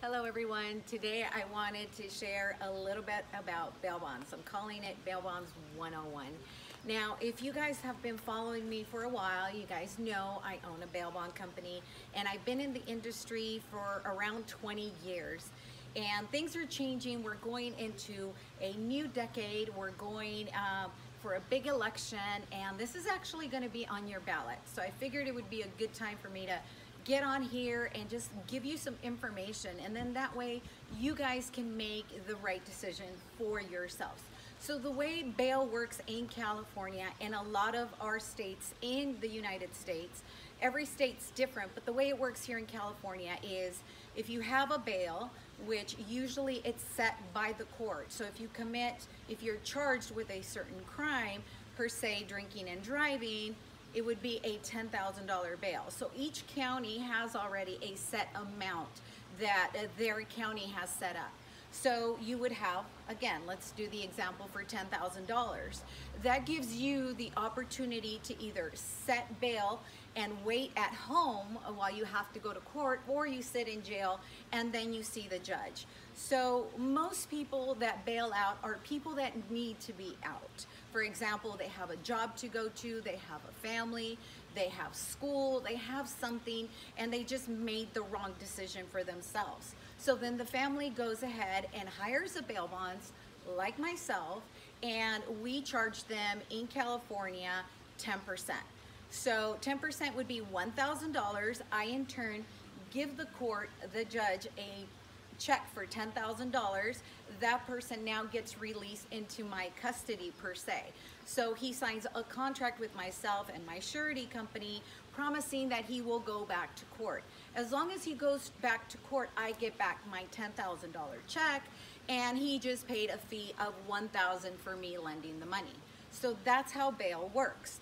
Hello everyone. Today I wanted to share a little bit about bail bonds. I'm calling it Bail Bonds 101. Now, if you guys have been following me for a while, you guys know I own a bail bond company and I've been in the industry for around 20 years. And things are changing. We're going into a new decade. We're going for a big election, and this is actually going to be on your ballot. So I figured it would be a good time for me to get on here and just give you some information, and then that way you guys can make the right decision for yourselves. So the way bail works in California and a lot of our states in the United States, every state's different, but the way it works here in California is if you have a bail, which usually it's set by the court. So if you're charged with a certain crime, per se drinking and driving, it would be a $10,000 bail. So each county has already a set amount that their county has set up. So you would have, again, let's do the example for $10,000. That gives you the opportunity to either set bail and wait at home while you have to go to court, or you sit in jail and then you see the judge. So most people that bail out are people that need to be out. For example, they have a job to go to, they have a family, they have school, they have something, and they just made the wrong decision for themselves. So then the family goes ahead and hires a bail bonds like myself, and we charge them in California 10%. So 10% would be $1,000. I in turn give the court, the judge, a check for $10,000. That person now gets released into my custody per se. So he signs a contract with myself and my surety company promising that he will go back to court. As long as he goes back to court, I get back my $10,000 check, and he just paid a fee of $1,000 for me lending the money. So that's how bail works.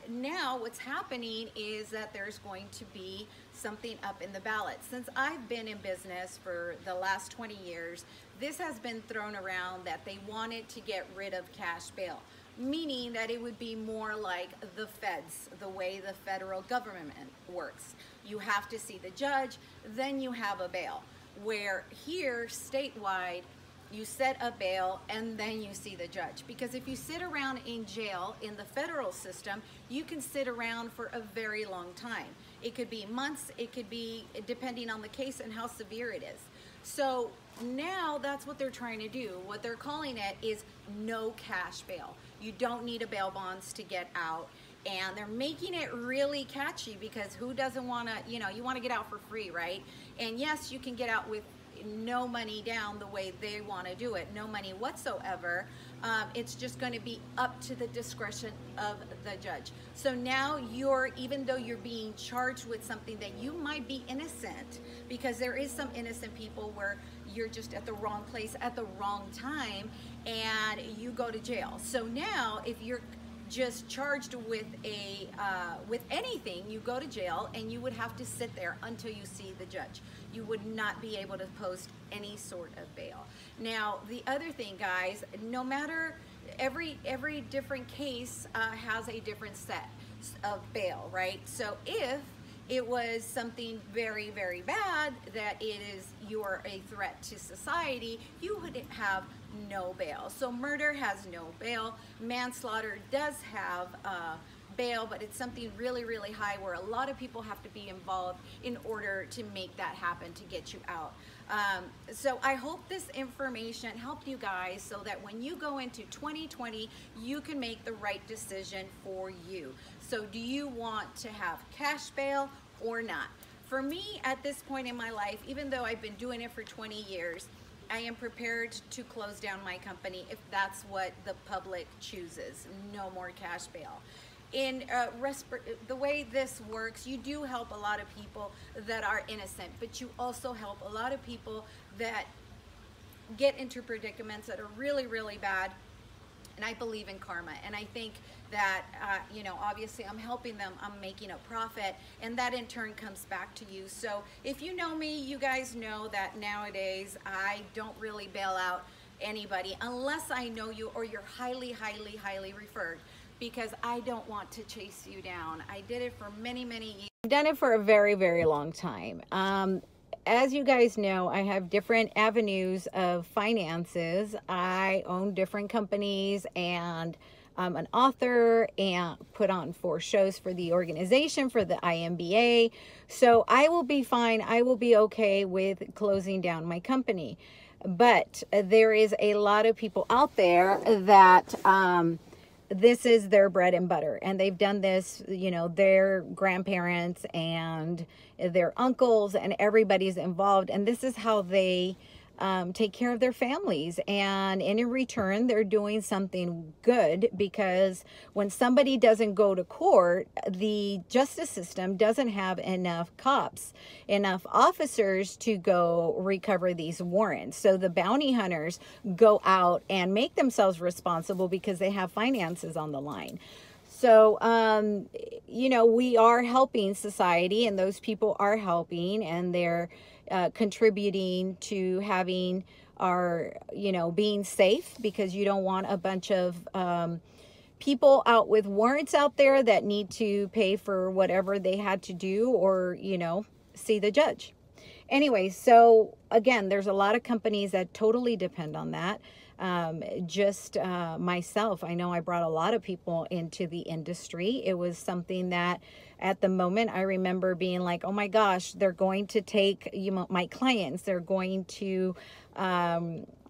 Now what's happening is that there's going to be something up in the ballot. Since I've been in business for the last 20 years, this has been thrown around that they wanted to get rid of cash bail, meaning that it would be more like the feds, the way the federal government works. You have to see the judge, then you have a bail. Where here, statewide, you set a bail and then you see the judge. Because if you sit around in jail in the federal system, you can sit around for a very long time. It could be months, it could be depending on the case and how severe it is. So now that's what they're trying to do. What they're calling it is no cash bail. You don't need a bail bonds to get out. And they're making it really catchy because who doesn't want to, you want to get out for free, right? And yes, you can get out with no money down the way they want to do it, no money whatsoever. It's just going to be up to the discretion of the judge. So now even though you're being charged with something that you might be innocent, because there is some innocent people where you're just at the wrong place at the wrong time and you go to jail. So now if you're just charged with anything, you go to jail and you would have to sit there until you see the judge. You would not be able to post any sort of bail. Now, the other thing, guys, no matter every different case has a different set of bail, right? So if it was something very, very bad, that you're a threat to society, you would have no bail. So murder has no bail. Manslaughter does have bail, but it's something really, really high where a lot of people have to be involved in order to make that happen, to get you out. So I hope this information helped you guys so that when you go into 2020, you can make the right decision for you. So do you want to have cash bail or not? For me, at this point in my life, even though I've been doing it for 20 years, I am prepared to close down my company if that's what the public chooses. No more cash bail. In the way this works, you do help a lot of people that are innocent, but you also help a lot of people that get into predicaments that are really, really bad. And I believe in karma, and I think that obviously I'm helping them, I'm making a profit, and that in turn comes back to you. So if you know me, you guys know that nowadays I don't really bail out anybody unless I know you or you're highly, highly, highly referred, because I don't want to chase you down. I did it for many, many years. I've done it for a very, very long time. as you guys know, I have different avenues of finances. I own different companies, and I'm an author and put on 4 shows for the organization, for the IMBA. So I will be fine. I will be okay with closing down my company. But there is a lot of people out there that this is their bread and butter, and they've done this, you know, their grandparents and their uncles and everybody's involved, and this is how they take care of their families. And in return, they're doing something good, because when somebody doesn't go to court, the justice system doesn't have enough cops, enough officers to go recover these warrants. So the bounty hunters go out and make themselves responsible because they have finances on the line. So, you know, we are helping society, and those people are helping, and they're contributing to having our, you know, being safe, because you don't want a bunch of people out with warrants out there that need to pay for whatever they had to do, or, you know, see the judge. Anyway, so again, there's a lot of companies that totally depend on that. Myself, I know I brought a lot of people into the industry. It was something that at the moment I remember being like, oh my gosh, they're going to take, you know, my clients, they're going to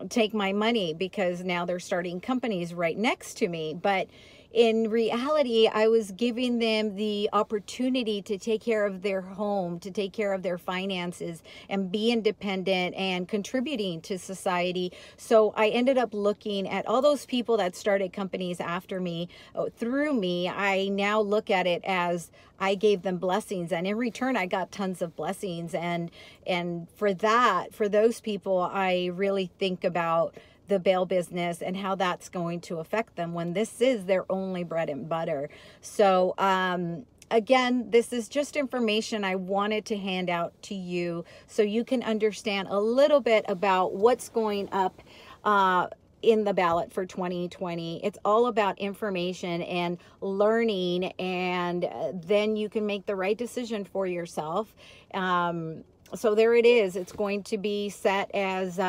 take my money, because now they're starting companies right next to me. But in reality, I was giving them the opportunity to take care of their home, to take care of their finances, and be independent and contributing to society. So I ended up looking at all those people that started companies after me, through me. I now look at it as I gave them blessings, and in return, I got tons of blessings. And for that, for those people, I really think about the bail business and how that's going to affect them when this is their only bread and butter. So again, this is just information I wanted to hand out to you so you can understand a little bit about what's going up in the ballot for 2020. It's all about information and learning, and then you can make the right decision for yourself. So there it is. It's going to be set as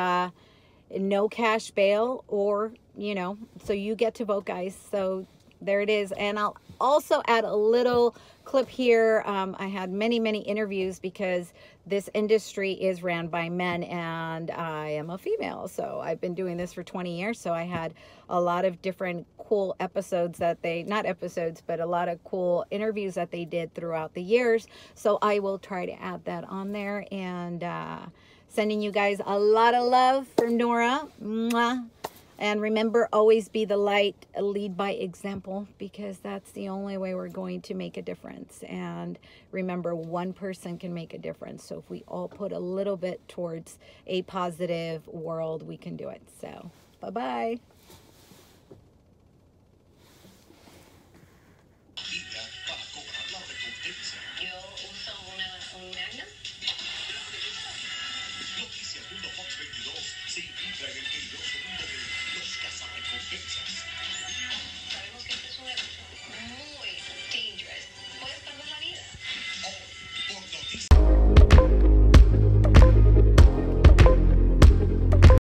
no cash bail, or, you know, so you get to vote, guys. So there it is. And I'll also add a little clip here. I had many interviews, because this industry is ran by men, and I am a female. So I've been doing this for 20 years. So I had a lot of different cool episodes that not episodes, but a lot of cool interviews that they did throughout the years. So I will try to add that on there, and sending you guys a lot of love from Nora. Mwah. And remember, always be the light, lead by example, because that's the only way we're going to make a difference. And remember, one person can make a difference. So if we all put a little bit towards a positive world, we can do it. So bye-bye.